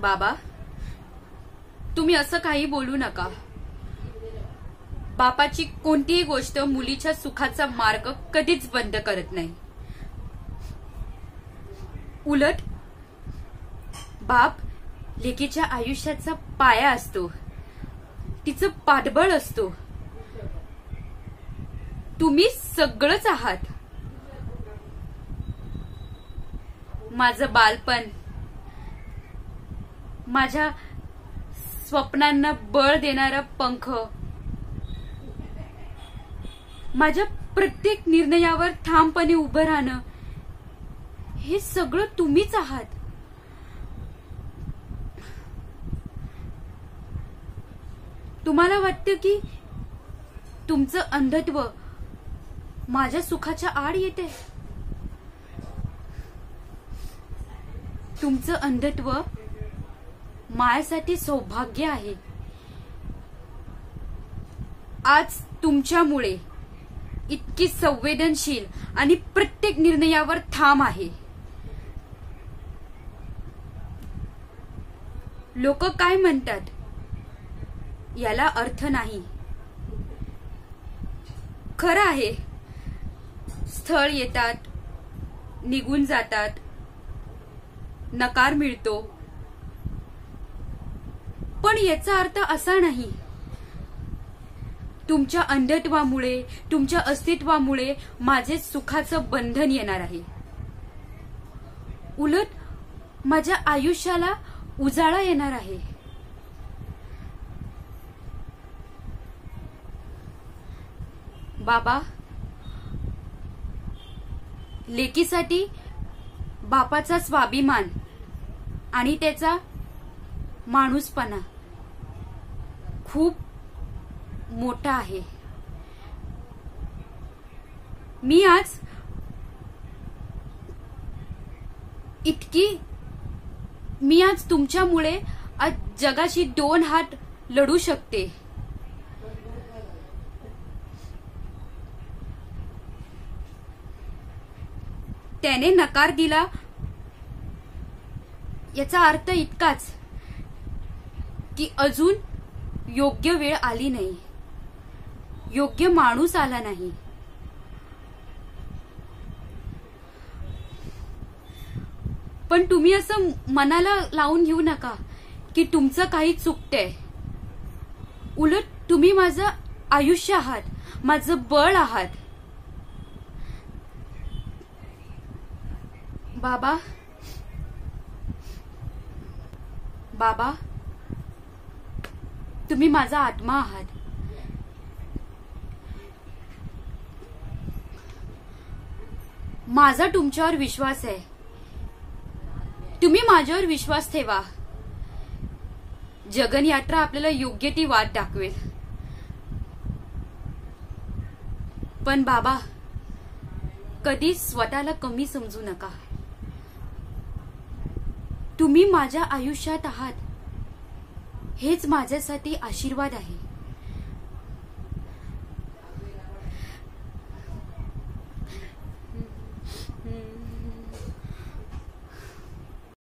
बाबा, तुम्ही असं काही बोलू नका। बापाची कोणतीही गोष्ट मुलीच्या सुखाचा मार्ग कधीच बंद करत नाही। उलट बाप लेकीच्या आयुष्याचा पाया असतो, तिचं पाठबळ असतो। तुम्ही सगळंच आहात। माझं बालपण, माझ्या स्वप्नांना बळ देणारा पंख, माझ्या प्रत्येक निर्णयावर ठामपणे उभं राहणं, हे सगळं तुम्हीच आहात। तुम्हाला वाटतं की तुमचं अंधत्व माझ्या सुखाच्या आड येते? तुमचं अंधत्व माझ्यासाठी सौभाग्य आहे। आज तुमच्यामुळे इतकी संवेदनशील आणि प्रत्येक निर्णयावर ठाम आहे। लोक काय म्हणतात याला अर्थ नाही। खरं आहे, स्थळ येतात, निघून जातात, नकार मिळतो, पण याचा अर्थ असा नाही तुमच्या अंधत्वामुळे, तुमच्या अस्तित्वामुळे माझे सुखाचं बंधन येणार आहे। उलट माझ्या आयुष्याला उजाळा येणार आहे। बाबा, लेकीसाठी बापाचा स्वाभिमान आणि त्याचा माणूसपणा खूप मोठा आहे। मी आज तुमच्यामुळे आज जगाशी 2 हात लढू शकते। त्याने नकार दिला याचा अर्थ इतकाच की अजून योग्य वेळ आली नाही, योग्य माणूस आला नाही। पण तुम्ही असं मनाला लावून घेऊ नका की तुमचं काही चुकतंय। उलट तुम्ही माझं आयुष्य आहात, माझं बळ आहात। बाबा, बाबा, तुम्ही माझा आत्मा आहात। माझा तुमच्यावर विश्वास आहे, तुम्ही माझ्यावर विश्वास ठेवा। जगनयात्रा आपल्याला योग्य ती वाट दाखवेल। पण बाबा, कधी स्वतःला कमी समजू नका। तुम्ही माझ्या आयुष्यात आहात हेच माझ्यासाठी आशीर्वाद आहे।